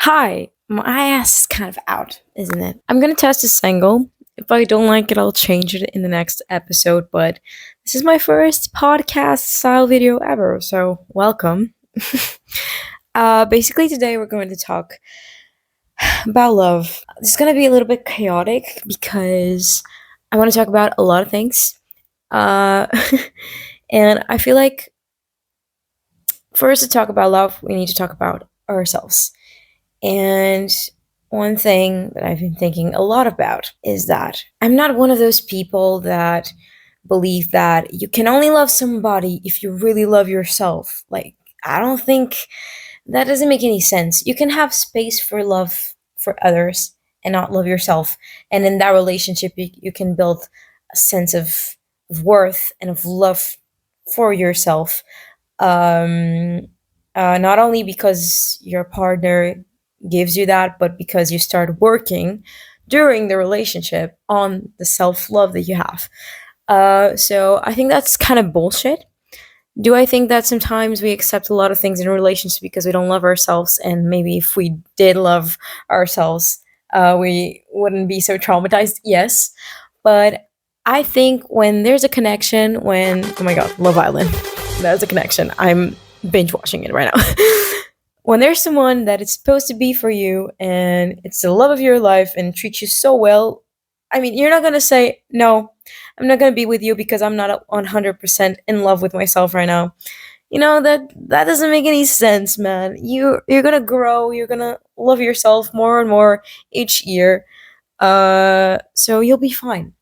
Hi, my ass is kind of out, isn't it? I'm gonna test a single. If I don't like it, I'll change it in the next episode, but this is my first podcast style video ever, so welcome. Basically, today we're going to talk about love. This is gonna be a little bit chaotic because I want to talk about a lot of things. Uh, and I feel like for us to talk about love, we need to talk about ourselves. And one thing that I've been thinking a lot about is that I'm not one of those people that believe that you can only love somebody if you really love yourself. Like, I don't think that doesn't make any sense. You can have space for love for others and not love yourself. And in that relationship, you can build a sense of worth and of love for yourself. Um, not only because your partner gives you that, but because you start working during the relationship on the self love that you have. So I think that's kind of bullshit. Do I think that sometimes we accept a lot of things in relationships because we don't love ourselves, and maybe if we did love ourselves, we wouldn't be so traumatized? Yes, but I think when there's a connection, when oh my god, Love Island, there's a connection. I'm binge watching it right now. When there's someone that is supposed to be for you and it's the love of your life and treats you so well, I mean, you're not gonna say no. I'm not gonna be with you because I'm not 100% in love with myself right now. That doesn't make any sense, man. You're gonna grow. You're gonna love yourself more and more each year. So you'll be fine.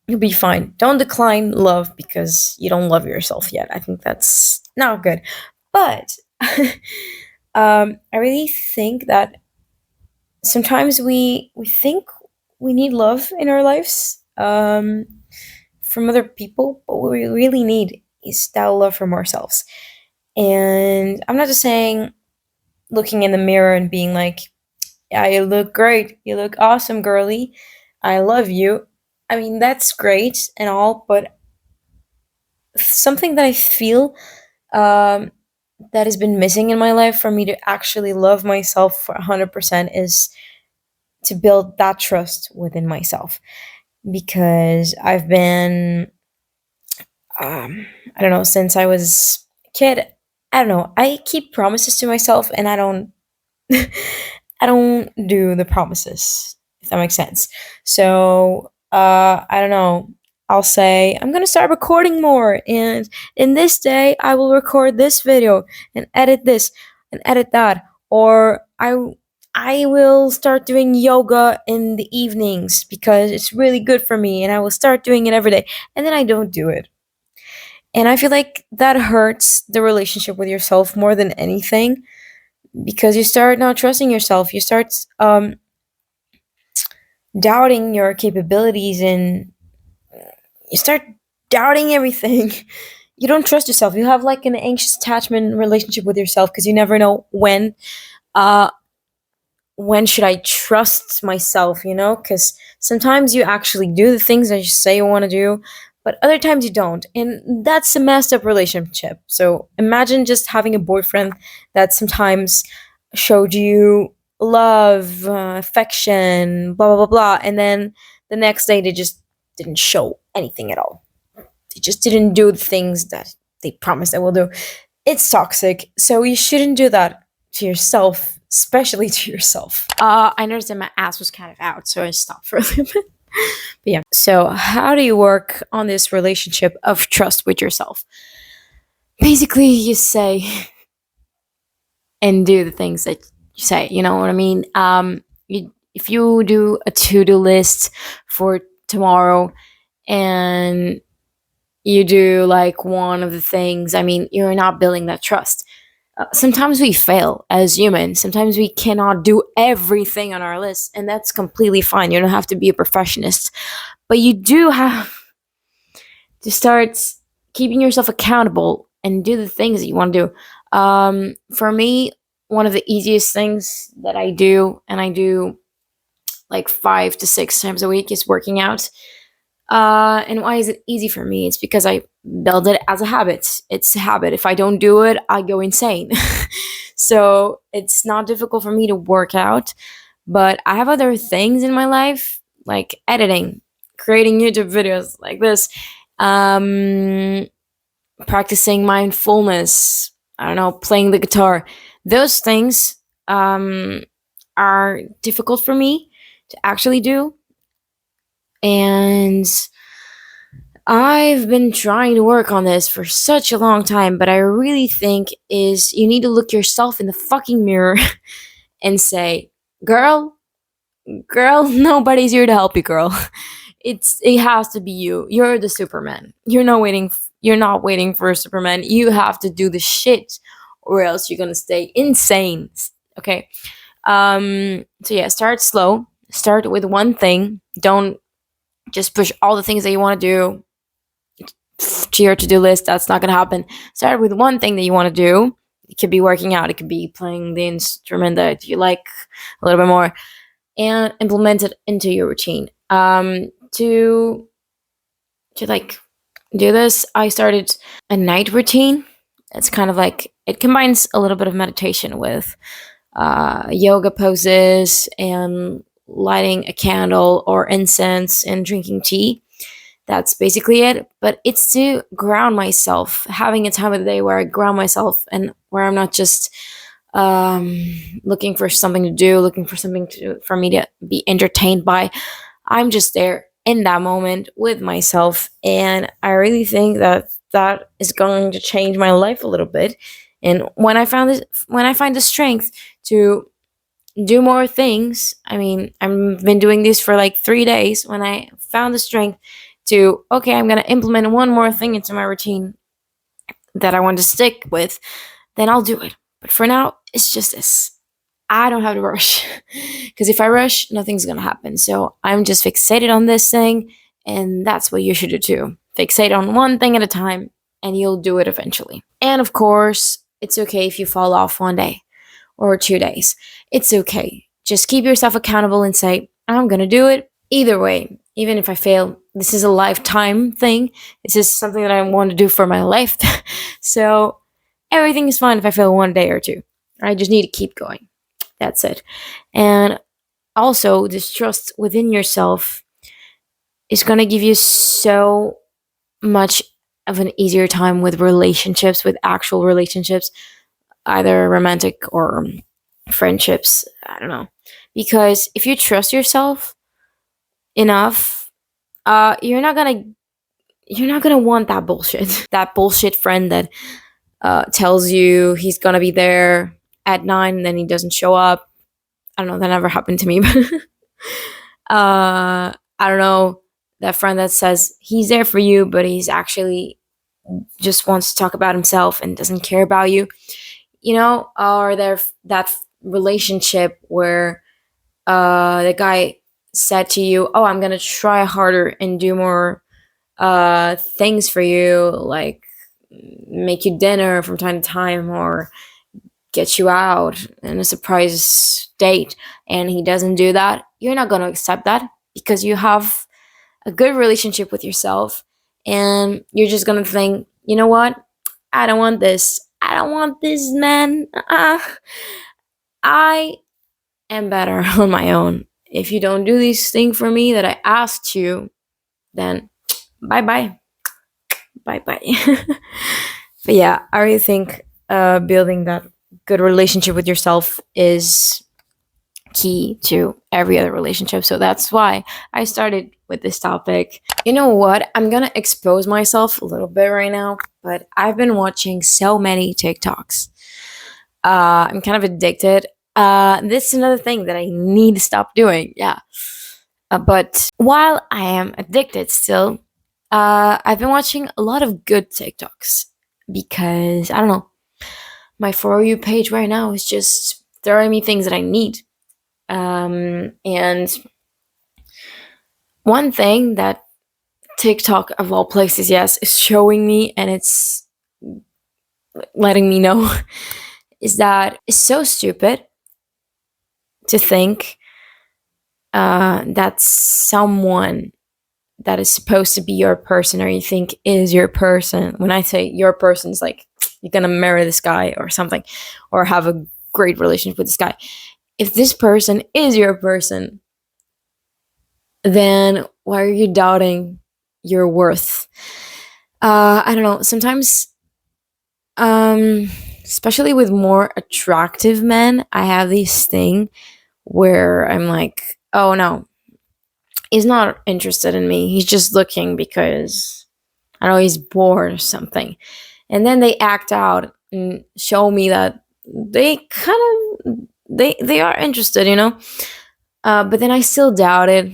You'll be fine. Don't decline love because you don't love yourself yet. I think that's not good. But I really think that sometimes we think we need love in our lives from other people, but what we really need is that love from ourselves. And I'm not just saying looking in the mirror and being like, "Yeah, you look great. You look awesome, girly. I love you." I mean, that's great and all, but something that I feel um, that has been missing in my life for me to actually love myself for 100% is to build that trust within myself. Because I've been, I don't know, since I was a kid, I don't know, I keep promises to myself and I don't. I don't do the promises, if that makes sense. So, I don't know. I'll say, I'm gonna start recording more, and in this day, I will record this video and edit this and edit that. Or I will start doing yoga in the evenings because it's really good for me, and I will start doing it every day. And then I don't do it. And I feel like that hurts the relationship with yourself more than anything because you start not trusting yourself. You start doubting your capabilities and you start doubting everything. You don't trust yourself. You have like an anxious attachment relationship with yourself because you never know uh when should I trust myself, because sometimes you actually do the things that you say you want to do, but other times you don't, and that's a messed up relationship. So imagine just having a boyfriend that sometimes showed you love, affection, blah blah blah blah, and then the next day they just didn't show anything at all. They just didn't do the things that they promised they will do. It's toxic, so you shouldn't do that to yourself, especially to yourself. I noticed that my ass was kind of out, so I stopped for a little bit. But yeah, so how do you work on this relationship of trust with yourself? Basically, you say and do the things that you say. You know what I mean? If you do a to-do list for tomorrow and you do like one of the things, I mean, you're not building that trust. Sometimes we fail as humans. Sometimes we cannot do everything on our list, and that's completely fine. You don't have to be a perfectionist, but you do have to start keeping yourself accountable and do the things that you want to do. For me, one of the easiest things that I do, and I do like 5 to 6 times a week, is working out. And why is it easy for me? It's because I build it as a habit. It's a habit. If I don't do it, I go insane. So it's not difficult for me to work out, but I have other things in my life like editing, creating YouTube videos like this, um, practicing mindfulness, I don't know, playing the guitar. Those things um, are difficult for me to actually do. And I've been trying to work on this for such a long time, but I really think is you need to look yourself in the fucking mirror and say, "Girl, girl, nobody's here to help you, girl. It has to be you. You're the Superman. You're not waiting for a Superman. You have to do the shit or else you're going to stay insane." Okay? So yeah, start slow. Start with one thing. Don't just push all the things that you want to do to your to-do list. That's not going to happen. Start with one thing that you want to do. It could be working out, it could be playing the instrument that you like a little bit more, and implement it into your routine. To like do this, I started a night routine. It's kind of like it combines a little bit of meditation with yoga poses and lighting a candle or incense and drinking tea. That's basically it. But it's to ground myself, having a time of the day where I ground myself and where I'm not just looking for something to do, looking for something for me to be entertained by. I'm just there in that moment with myself, and I really think that that is going to change my life a little bit. And when I find the strength to do more things, I mean, I've been doing this for like 3 days. When I found the strength to, okay, I'm gonna implement one more thing into my routine that I want to stick with, then I'll do it. But for now, it's just this. I don't have to rush. Because if I rush, nothing's going to happen. So I'm just fixated on this thing. And that's what you should do too. Fixate on one thing at a time, and you'll do it eventually. And of course, it's okay if you fall off one day or 2 days. It's okay. Just keep yourself accountable and say, I'm going to do it either way. Even if I fail, this is a lifetime thing. This is something that I want to do for my life. So everything is fine if I fail one day or two. I just need to keep going. That's it. And also, this trust within yourself is going to give you so much of an easier time with relationships, with actual relationships, either romantic or friendships. I don't know. Because if you trust yourself enough, you're not gonna want that bullshit. That bullshit friend that tells you he's gonna be there at 9 and then he doesn't show up. I don't know, that never happened to me, but I don't know, that friend that says he's there for you, but he's actually just wants to talk about himself and doesn't care about you, or there that relationship where the guy said to you, "Oh, I'm gonna try harder and do more things for you, like make you dinner from time to time or get you out in a surprise date," and he doesn't do that. You're not going to accept that because you have a good relationship with yourself, and you're just going to think, you know what? I don't want this. I don't want this, man. I am better on my own. If you don't do this thing for me that I asked you, then bye bye. Bye bye. But yeah, I really think building that good relationship with yourself is key to every other relationship. So that's why I started with this topic. You know what? I'm gonna expose myself a little bit right now, but I've been watching so many TikToks. I'm kind of addicted. This is another thing that I need to stop doing. Yeah. But while I am addicted still, I've been watching a lot of good TikToks because I don't know, my For You page right now is just throwing me things that I need. And one thing that TikTok of all places, yes, is showing me, and it's letting me know is that it's so stupid to think that someone that is supposed to be your person or you think is your person. When I say your person, it's like you're gonna marry this guy or something, or have a great relationship with this guy. If this person is your person, then why are you doubting your worth? I don't know. Sometimes, um, especially with more attractive men, I have this thing where I'm like, oh no, he's not interested in me. He's just looking because I don't know he's bored or something. And then they act out and show me that they kind of they are interested, you know. But then I still doubt it.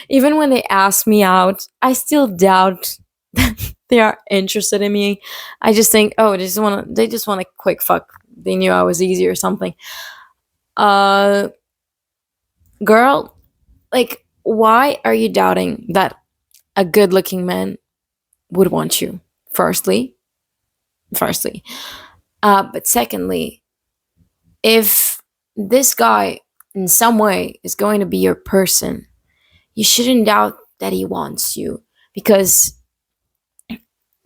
Even when they ask me out, I still doubt that they are interested in me. I just think, oh, they just want a quick fuck. They knew I was easy or something. Uh, girl, like, why are you doubting that a good-looking man would want you? Firstly, firstly, but secondly, if this guy in some way is going to be your person, you shouldn't doubt that he wants you, because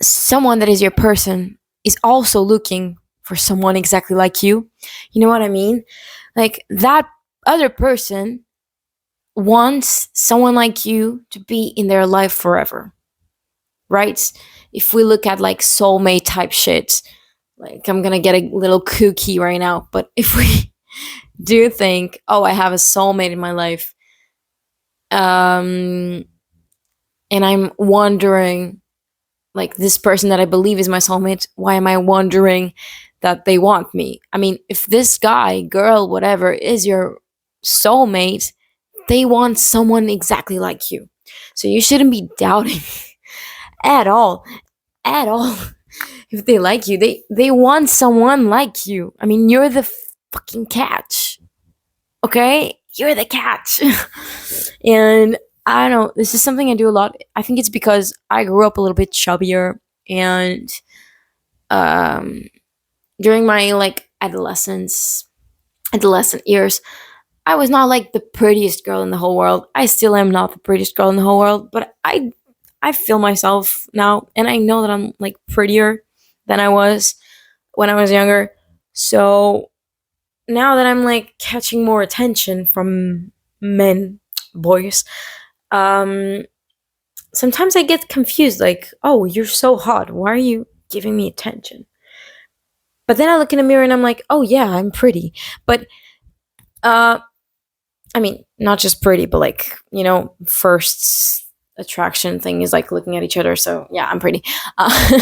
someone that is your person is also looking for someone exactly like you. You know what I mean? Like, that other person wants someone like you to be in their life forever, right? If we look at like soulmate type shit, like, I'm gonna get a little kooky right now, but if we do think, oh, I have a soulmate in my life, um, and I'm wondering, like, this person that I believe is my soulmate, why am I wondering that they want me? I mean, if this guy, girl, whatever, is your soulmate, they want someone exactly like you. So you shouldn't be doubting at all, at all. If they like you, they want someone like you. I mean, you're the fucking catch. Okay? You're the catch. And I don't know, this is something I do a lot. I think it's because I grew up a little bit chubbier, and um during my like adolescent years, I was not like the prettiest girl in the whole world. I still am not the prettiest girl in the whole world, but I feel myself now, and I know that I'm like prettier than I was when I was younger. So now that I'm like catching more attention from men, boys, um, sometimes I get confused. Like, oh, you're so hot. Why are you giving me attention? But then I look in the mirror and I'm like, oh yeah, I'm pretty. But uh, I mean, not just pretty, but like, first attraction thing is like looking at each other. So yeah, I'm pretty. Uh,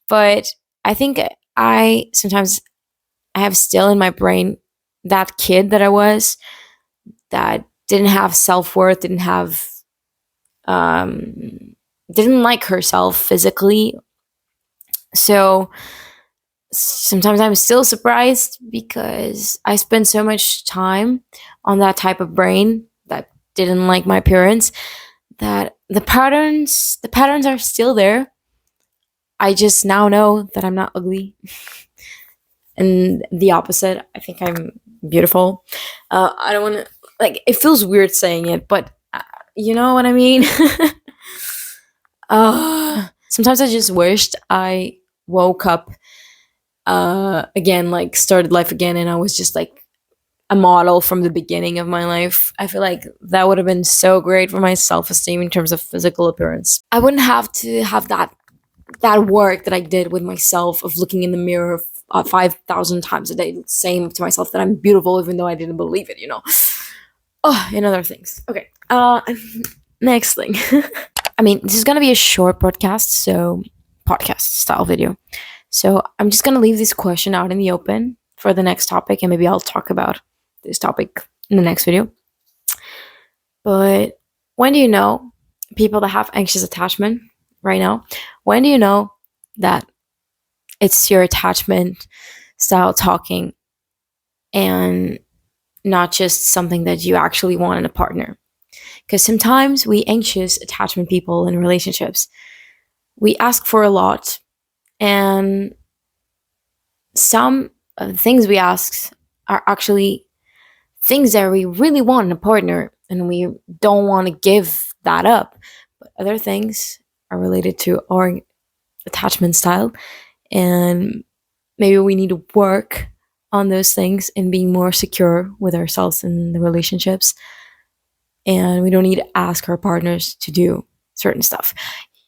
but I think I sometimes I have still in my brain that kid that I was, that didn't have self worth, um, didn't like herself physically. So sometimes I'm still surprised because I spent so much time on that type of brain that didn't like my appearance, that the patterns are still there. I just now know that I'm not ugly. And the opposite, I think I'm beautiful. I don't want to, like, it feels weird saying it, but you know what I mean. Sometimes I just wished I woke up again, like started life again, and I was just like a model from the beginning of my life. I feel like that would have been so great for my self-esteem in terms of physical appearance. I wouldn't have to have that work that I did with myself, of looking in the mirror 5,000 times a day, saying to myself that I'm beautiful even though I didn't believe it, you know. Oh, and other things. Okay. Next thing. I mean, this is gonna be a short podcast style video. So I'm just gonna leave this question out in the open for the next topic, and maybe I'll talk about this topic in the next video. But when do you know, people that have anxious attachment right now, when do you know that it's your attachment style talking, and not just something that you actually want in a partner? Because sometimes we anxious attachment people in relationships, we ask for a lot, and some of the things we ask are actually things that we really want in a partner, and we don't want to give that up. But other things are related to our attachment style, and maybe we need to work on those things and being more secure with ourselves in the relationships. And we don't need to ask our partners to do certain stuff.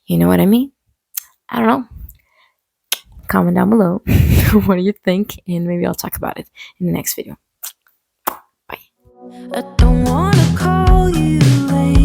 You know what I mean? I don't know. Comment down below what do you think, and maybe I'll talk about it in the next video. Bye. I don't wanna call you late.